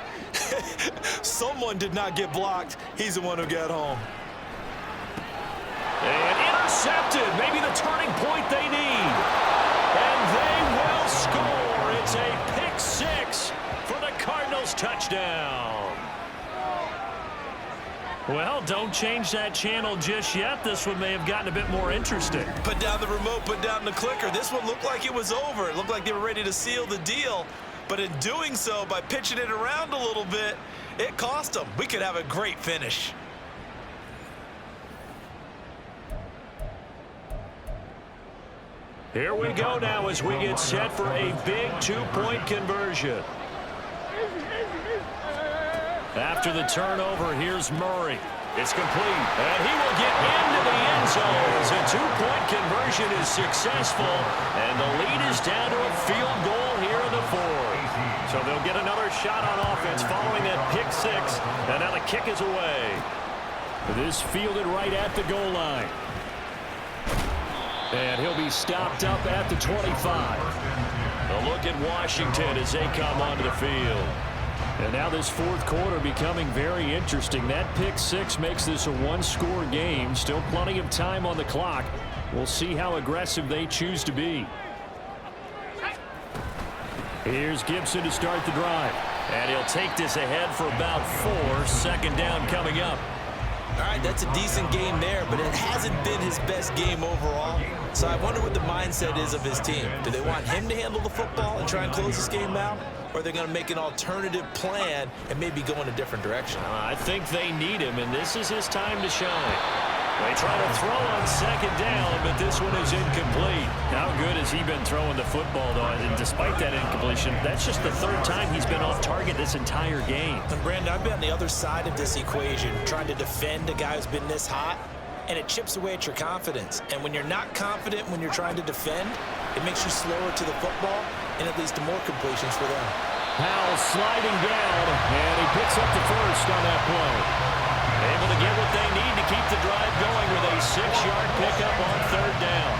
someone did not get blocked. He's the one who got home. And intercepted. Maybe the turning point they need. And they will score. It's a pick 6 for the Cardinals touchdown. Well, don't change that channel just yet. This one may have gotten a bit more interesting. Put down the remote, put down the clicker. This one looked like it was over. It looked like they were ready to seal the deal. But in doing so, by pitching it around a little bit, it cost them. We could have a great finish. Here we go now as we get set for a big two-point conversion. After the turnover, here's Murray. It's complete, and he will get into the end zone as a two-point conversion is successful, and the lead is down to a field goal here in the fourth. So they'll get another shot on offense following that pick six, and now the kick is away. This fielded right at the goal line. And he'll be stopped up at the 25. A look at Washington as they come onto the field. And now this fourth quarter becoming very interesting. That pick six makes this a one-score game. Still plenty of time on the clock. We'll see how aggressive they choose to be. Here's Gibson to start the drive. And he'll take this ahead for about 4. Second down coming up. All right, that's a decent game there, but it hasn't been his best game overall. So I wonder what the mindset is of his team. Do they want him to handle the football and try and close this game out? Or are they going to make an alternative plan and maybe go in a different direction? I think they need him, and this is his time to shine. They try to throw on second down, but this one is incomplete. How good has he been throwing the football, though? And despite that incompletion, that's just the third time he's been off target this entire game. And Brandon, I've been on the other side of this equation, trying to defend a guy who's been this hot, and it chips away at your confidence. And when you're not confident when you're trying to defend, it makes you slower to the football, and it leads to more completions for them. Powell sliding down, and he picks up the first on that play. Able to get what they need to keep the drive going with a 6-yard pickup on third down.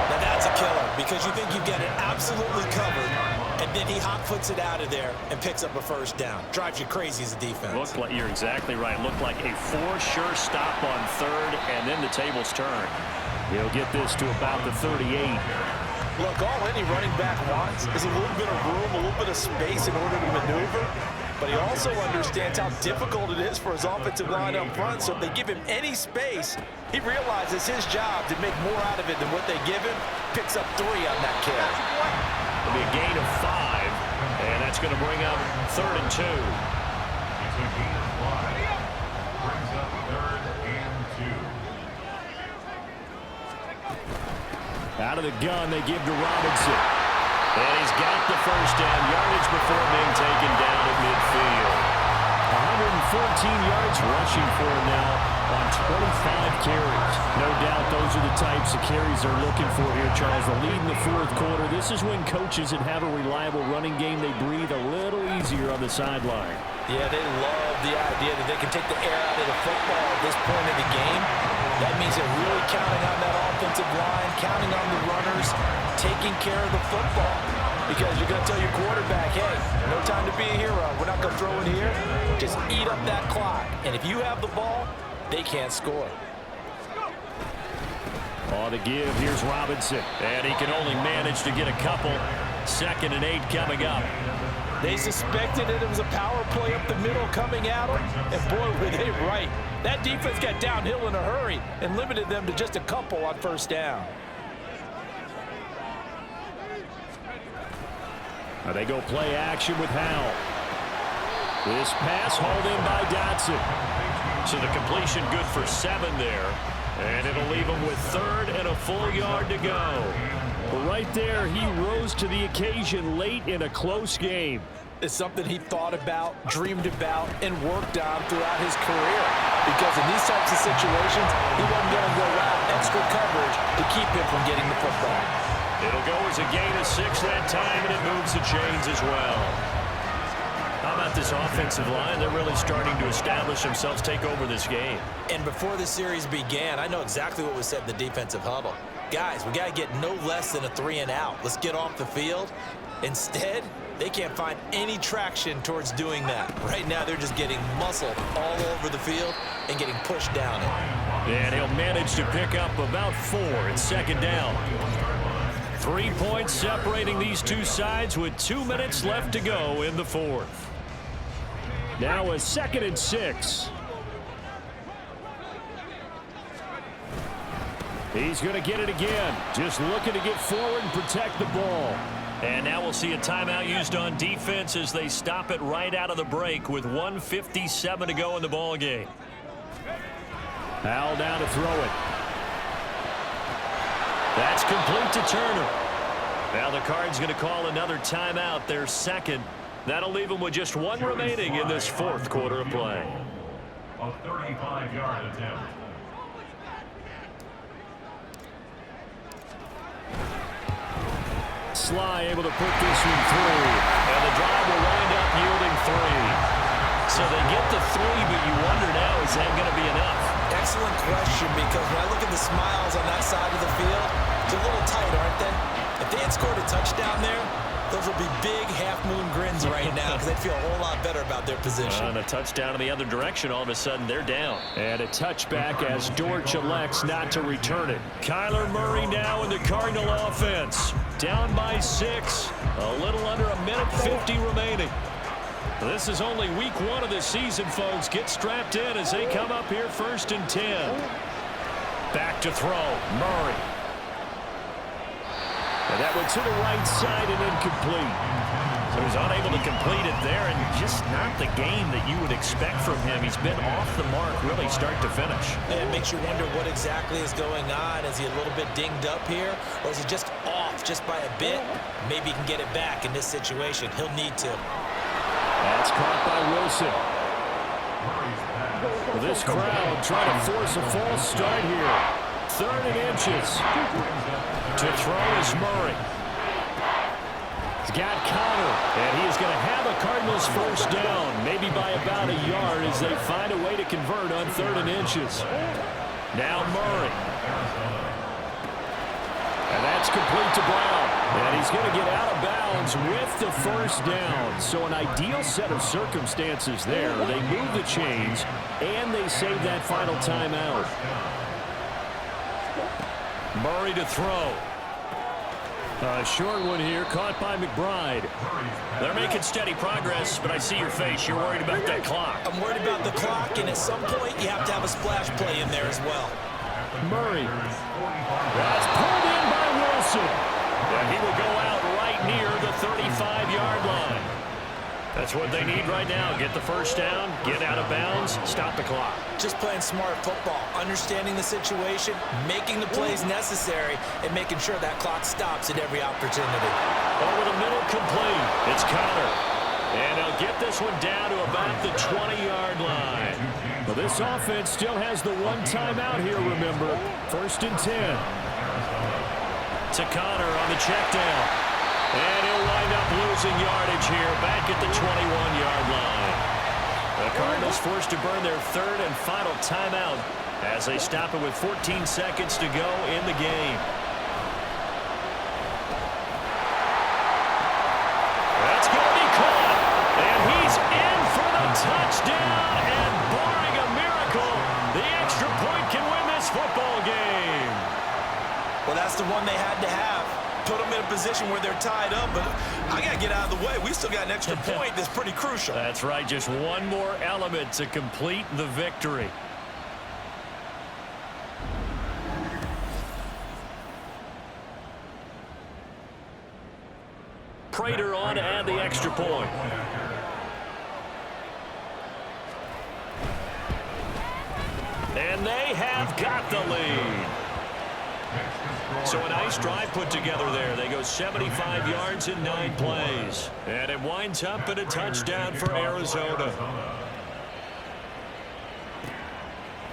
Now that's a killer, because you think you've got it absolutely covered, and then he hot-foots it out of there and picks up a first down. Drives you crazy as a defense. Looked like, you're exactly right. Looked like a for-sure stop on third, and then the tables turn. He'll get this to about the 38. Look, all any running back wants is a little bit of room, a little bit of space in order to maneuver. But he also understands how difficult it is for his offensive line up front. So if they give him any space, he realizes his job to make more out of it than what they give him. Picks up 3 on that carry. It'll be a gain of 5, and that's going to bring up 3rd and 2. It's a gain of 5. Brings up 3rd and 2. Out of the gun, they give to Robinson. And he's got the first down, yardage before being taken down at midfield. 114 yards rushing for him now on 25 carries. No doubt those are the types of carries they're looking for here, Charles. The lead in the fourth quarter. This is when coaches that have a reliable running game, they breathe a little easier on the sideline. Yeah, they love the idea that they can take the air out of the football at this point in the game. That means they're really counting on that offensive line, counting on the runners, taking care of the football. Because you're going to tell your quarterback, hey, no time to be a hero. We're not going to throw it here. Just eat up that clock. And if you have the ball, they can't score. On the give, here's Robinson. And he can only manage to get a couple. 2nd and 8 coming up. They suspected that it was a power play up the middle coming at them. And boy, were they right. That defense got downhill in a hurry and limited them to just a couple on first down. Now they go play action with Howell. This pass hauled in by Dotson. So the completion good for 7 there. And it'll leave him with 3rd and a full yard to go. But right there, he rose to the occasion late in a close game. It's something he thought about, dreamed about, and worked on throughout his career. Because in these types of situations, he wasn't going to go out extra coverage to keep him from getting the football. It'll go as a gain of 6 that time, and it moves the chains as well. How about this offensive line? They're really starting to establish themselves, take over this game. And before the series began, I know exactly what was said in the defensive huddle. Guys, we got to get no less than a 3 and out. Let's get off the field. Instead, they can't find any traction towards doing that. Right now, they're just getting muscled all over the field and getting pushed down it. And he'll manage to pick up about 4 at 2nd down. 3 points separating these two sides with 2 minutes left to go in the fourth. Now a 2nd and 6. He's going to get it again. Just looking to get forward and protect the ball. And now we'll see a timeout used on defense as they stop it right out of the break with 1:57 to go in the ball game. Howell down to throw it. That's complete to Turner. Now the Cards going to call another timeout, their second. That'll leave them with just one remaining in this fourth quarter of play. A 35-yard attempt. Sly able to put this one through. And the drive will wind up yielding 3. So they get the 3, but you wonder now, is that going to be enough? Excellent question, because when I look at the smiles on that side of the field, they're a little tight, aren't they? If they had scored a touchdown there, those would be big half-moon grins right now because they'd feel a whole lot better about their position. And a touchdown in the other direction, all of a sudden they're down. And a touchback as Dortch elects not to return it. Kyler Murray now in the Cardinal offense. Down by 6. A little under a minute 50 remaining. This is only week 1 of the season, folks. Get strapped in as they come up here 1st and 10. Back to throw. Murray. And that went to the right side and incomplete. So he's unable to complete it there, and just not the game that you would expect from him. He's been off the mark really start to finish. And it makes you wonder what exactly is going on. Is he a little bit dinged up here, or is he just off just by a bit? Maybe he can get it back in this situation. He'll need to. That's caught by Wilson. This crowd trying to force a false start here. 3rd and inches. To throw is Murray. He's got Connor, and he is going to have a Cardinals first down, maybe by about a yard as they find a way to convert on 3rd and inches. Now Murray. And that's complete to Brown. And he's going to get out of bounds with the first down. So an ideal set of circumstances there. They move the chains, and they save that final timeout. Murray to throw. A short one here, caught by McBride. They're making steady progress, but I see your face. You're worried about that clock. I'm worried about the clock, and at some point, you have to have a splash play in there as well. Murray. That's pulled in by Wilson. And he will go out right near the 35-yard line. That's what they need right now. Get the first down, get out of bounds, stop the clock. Just playing smart football, understanding the situation, making the plays necessary, and making sure that clock stops at every opportunity. Over the middle, complete. It's Connor. And they'll get this one down to about the 20-yard line. Well, this offense still has the one timeout here, remember. 1st and 10. To Connor on the check down. And he'll wind up losing yardage here back at the 21-yard line. The Cardinals forced to burn their 3rd and final timeout as they stop it with 14 seconds to go in the game. That's going to be caught. And he's in for the touchdown. And barring a miracle, the extra point can win this football game. Well, that's the one they had to have. Put them in a position where they're tied up, but I got to get out of the way. We still got an extra point that's pretty crucial. That's right, just one more element to complete the victory. Prater on to add the extra point. And they have got the lead. So a nice drive put together there. They go 75 yards in 9 plays. And it winds up in a touchdown for Arizona.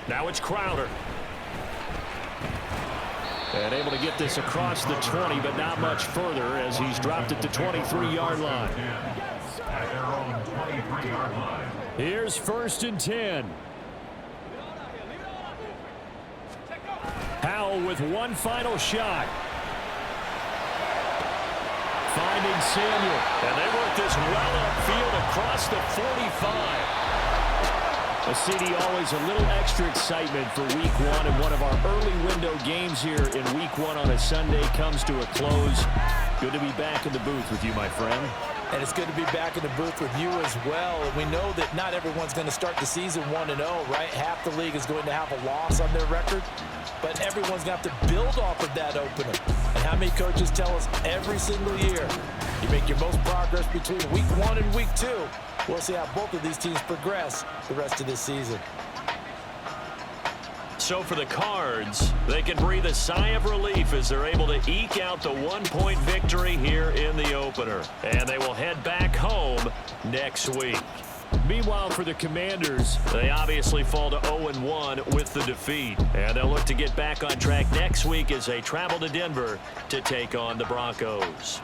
Now it's Crowder. And able to get this across the 20, but not much further as he's dropped at the 23-yard line. Here's 1st and 10. Howell with one final shot. Finding Samuel. And they work this well upfield across the 45. A CD always a little extra excitement for week 1, and one of our early window games here in week 1 on a Sunday comes to a close. Good to be back in the booth with you, my friend. And it's good to be back in the booth with you as well. And we know that not everyone's going to start the season 1-0, right? Half the league is going to have a loss on their record. But everyone's going to have to build off of that opener. And how many coaches tell us every single year, you make your most progress between week 1 and week 2. We'll see how both of these teams progress the rest of this season. So for the Cards, they can breathe a sigh of relief as they're able to eke out the 1-point victory here in the opener. And they will head back home next week. Meanwhile, for the Commanders, they obviously fall to 0-1 with the defeat. And they'll look to get back on track next week as they travel to Denver to take on the Broncos.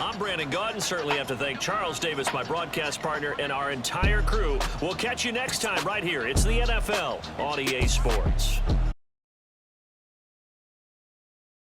I'm Brandon Gaudin. Certainly have to thank Charles Davis, my broadcast partner, and our entire crew. We'll catch you next time right here. It's the NFL on EA Sports.